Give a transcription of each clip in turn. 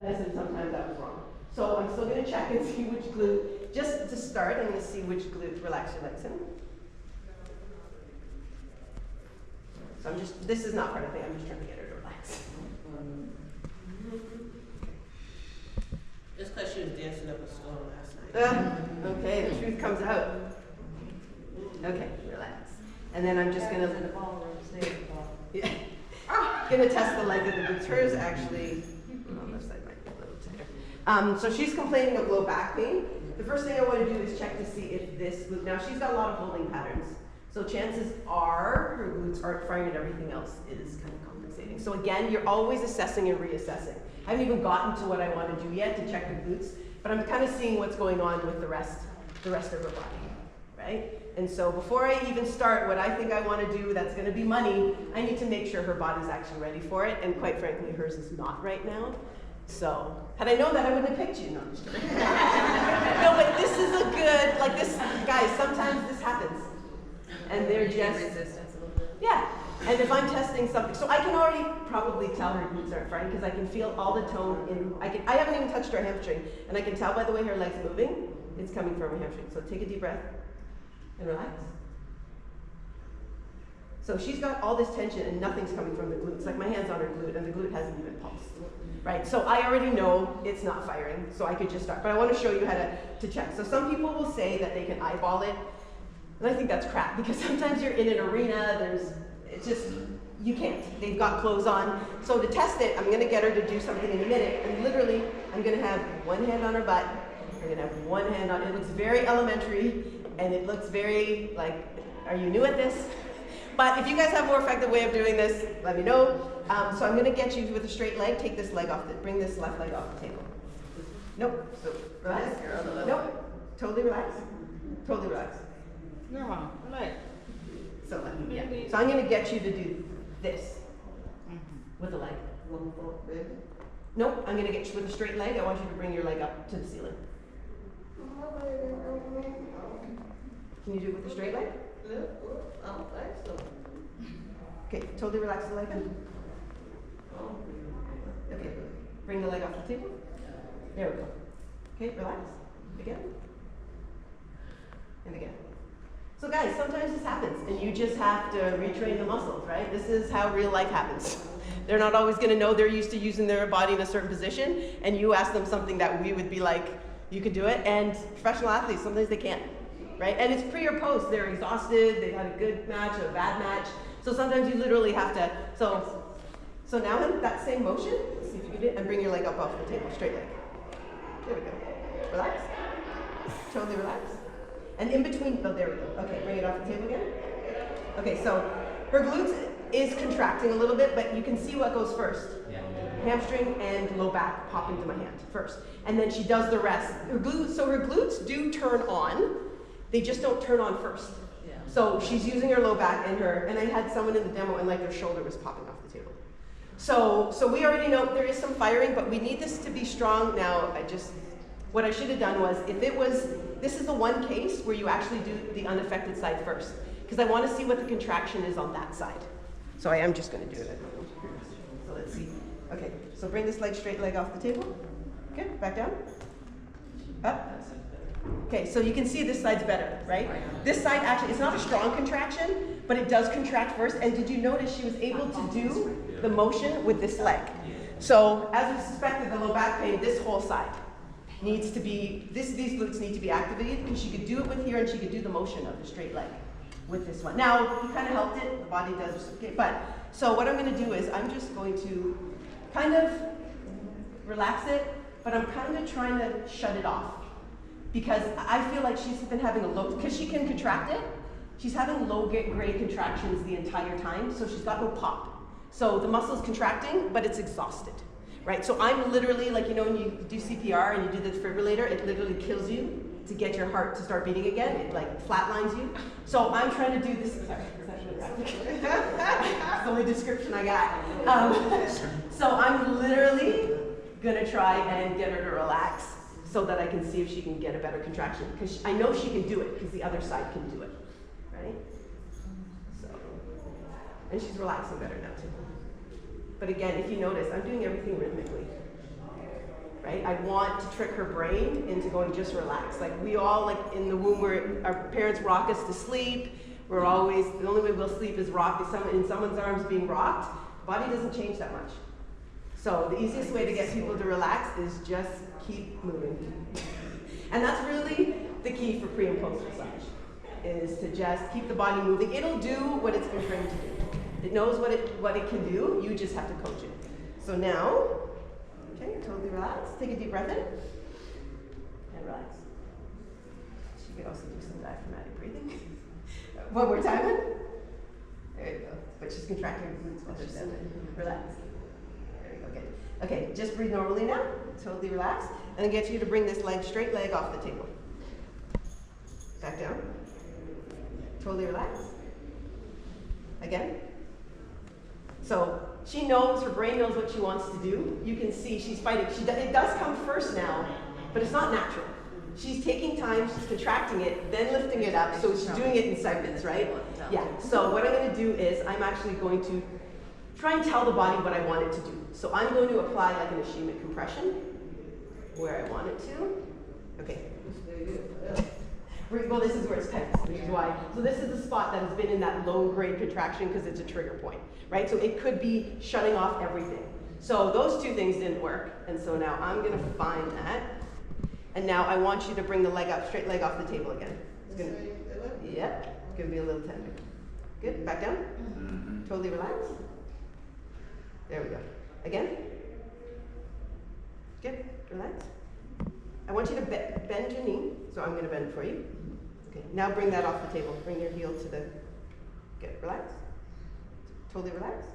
I said sometimes that was wrong. So I'm still going to check and see which glute, just to start, I'm going to see which glute relax your legs in. So this is not part of the thing, I'm just trying to get her to relax. It's because she was dancing up a storm last night. Okay, the truth comes out. Okay, relax. And then I'm just going to... in the ballroom, stay in the ballroom. Yeah. Going to test the leg of the glutes. Hers actually... on this side might be a little tighter. So she's complaining of low back pain. The first thing I want to do is check to see if this glute, now she's got a lot of holding patterns. So chances are her glutes aren't firing and everything else is kind of compensating. So again, you're always assessing and reassessing. I haven't even gotten to what I want to do yet to check the glutes, but I'm kind of seeing what's going on with the rest of her body, right? And so before I even start what I think I want to do that's going to be money, I need to make sure her body's actually ready for it. And quite frankly, hers is not right now. So had I known that, I wouldn't have picked you. No, I'm just kidding. No, but this is a good, like this, guys, sometimes this happens. And they're just, resistance a little bit. yeah. And if I'm testing something, so I can already probably tell her glutes aren't firing because I can feel all the tone in, I haven't even touched her hamstring, and I can tell by the way her leg's moving, it's coming from her hamstring. So take a deep breath and relax. So she's got all this tension and nothing's coming from the glutes. Like my hand's on her glute and the glute hasn't even pulsed, right? So I already know it's not firing, so I could just start. But I want to show you how to check. So some people will say that they can eyeball it, and I think that's crap because sometimes you're in an arena, it's just, you can't. They've got clothes on. So to test it, I'm going to get her to do something in a minute, and literally, I'm going to have one hand on her butt, I'm going to have one hand on, it looks very elementary, and it looks very, like, are you new at this? But if you guys have a more effective way of doing this, let me know. So I'm going to get you with a straight leg, take this leg off, bring this left leg off the table. Nope, so relax. Nope, totally relax. Totally relax. No, relax. So, yeah. So I'm going to get you to do this with a leg. Nope, I'm going to get you with a straight leg. I want you to bring your leg up to the ceiling. Can you do it with a straight leg? I don't think so. Okay, totally relax the leg then. Okay, bring the leg off the table. There we go. Okay, relax. Again. And again. So guys, sometimes this happens, and you just have to retrain the muscles, right? This is how real life happens. They're not always going to know they're used to using their body in a certain position, and you ask them something that we would be like, you could do it, and professional athletes, sometimes they can't, right? And it's pre or post. They're exhausted, they've had a good match, a bad match, so sometimes you literally have to, so now in that same motion, see if you can do it, and bring your leg up off the table, straight leg. There we go. Relax. Totally relax. And in between, oh, there we go. Okay, bring it off the table again. Okay, so her glutes is contracting a little bit, but you can see what goes first. Yeah. Hamstring and low back pop into my hand first. And then she does the rest. Her glutes do turn on. They just don't turn on first. Yeah. So she's using her low back and I had someone in the demo and like their shoulder was popping off the table. So we already know there is some firing, but we need this to be strong. Now, what I should have done was, this is the one case where you actually do the unaffected side first, because I want to see what the contraction is on that side. So I am just going to do it. So let's see. Okay, so bring this straight leg off the table. Okay, back down. Up. Okay, so you can see this side's better, right? This side actually, it's not a strong contraction, but it does contract first. And did you notice she was able to do the motion with this leg? So as we suspected, the low back pain, this whole side needs to be, these glutes need to be activated because she could do it with here and she could do the motion of the straight leg with this one. Now, he kind of helped it, the body does reciprocate, but, so what I'm going to do is I'm just going to kind of relax it, but I'm kind of trying to shut it off because I feel like she's been having a low, because she can contract it, she's having low grade contractions the entire time, so she's got no pop. So the muscle's contracting, but it's exhausted. Right, so I'm literally, like, you know, when you do CPR and you do the defibrillator, it literally kills you to get your heart to start beating again. It like flatlines you. So I'm trying to do this. Sorry, is that really graphic? That's the only description I got. So I'm literally gonna try and get her to relax so that I can see if she can get a better contraction. Because I know she can do it because the other side can do it, right? So, and she's relaxing better now too. But again, if you notice, I'm doing everything rhythmically. right? I want to trick her brain into going just relax. Like we all, like in the womb, where our parents rock us to sleep. We're always, the only way we'll sleep is rocked, in someone's arms being rocked. The body doesn't change that much. So the easiest way to get people to relax is just keep moving. And that's really the key for pre and post massage, is to just keep the body moving. It'll do what it's been trained to do. It knows what it can do, you just have to coach it. So now, okay, you're totally relaxed. Take a deep breath in, and relax. She could also do some diaphragmatic breathing. One more time. There you go. But she's contracting her glutes while she's doing it. Relax. There you go, good. Okay, just breathe normally now. Totally relax. And then get you to bring this straight leg off the table. Back down. Totally relax. Again. So she knows, her brain knows what she wants to do. You can see she's fighting. It does come first now, but it's not natural. She's taking time, she's contracting it, then lifting it up, so she's doing it in segments, right? Yeah, so what I'm going to do is I'm actually going to try and tell the body what I want it to do. So I'm going to apply like an ischemic compression where I want it to. Okay. Well, this is where it's tense, which is why. So this is the spot that has been in that low grade contraction because it's a trigger point, right? So it could be shutting off everything. So those two things didn't work, and so now I'm going to find that. And now I want you to bring the leg up, straight leg off the table again. It's gonna, yep, it's gonna be a little tender. Good, back down. Totally relax. There we go. Again. Good, relax. I want you to bend your knee, so I'm gonna bend for you. Okay, now bring that off the table. Bring your heel to the, good, relax. Totally relax.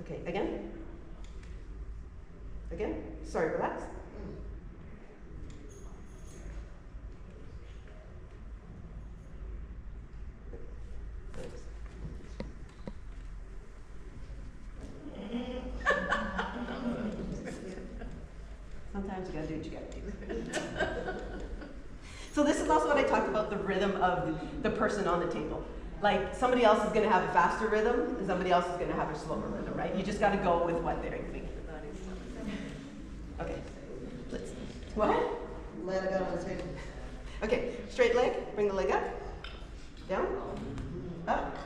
Okay, again. Again, sorry, relax. Sometimes you gotta do what you gotta do. So this is also what I talked about, the rhythm of the person on the table. Like somebody else is gonna have a faster rhythm and somebody else is gonna have a slower rhythm, right? You just gotta go with what they're doing. Okay. What? Let it go on the table. Okay, straight leg, bring the leg up, down, up.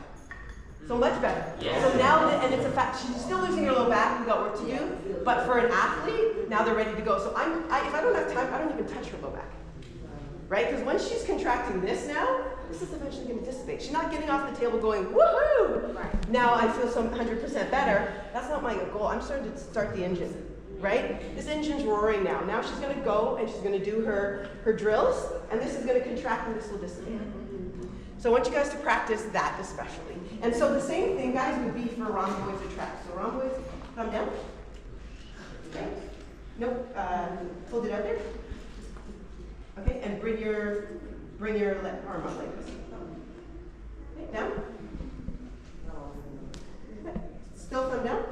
So much better. Yeah. So now, and it's a fact, she's still losing her low back, we've got work to do, but for an athlete, now they're ready to go. So if I don't have time, I don't even touch her low back. Right? Because when she's contracting this now, this is eventually going to dissipate. She's not getting off the table going, woohoo! Right. Now I feel some 100% better. That's not my goal. I'm starting to start the engine. Right? This engine's roaring now. Now she's going to go and she's going to do her drills, and this is going to contract and this will dissipate. So I want you guys to practice that especially. And so the same thing, guys, would be for rhomboids or traps. So rhomboids, thumb down. Okay. Nope. Hold it out there. Okay, and bring your arm up like this. Okay, down. Okay. Still thumb down.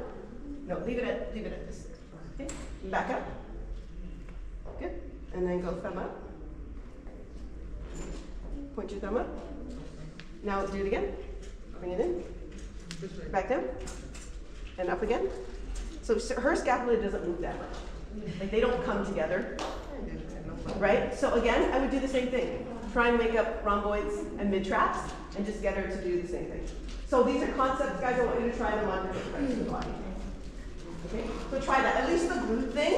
No, leave it at this. Okay, back up. Good, and then go thumb up. Point your thumb up. Now do it again. Bring it in. Back down. And up again. So her scapula doesn't move that much. Like they don't come together. Right? So again, I would do the same thing. Try and wake up rhomboids and mid-traps and just get her to do the same thing. So these are concepts, guys, I want you to try them on different parts of the body. Okay? So try that. At least the glute thing,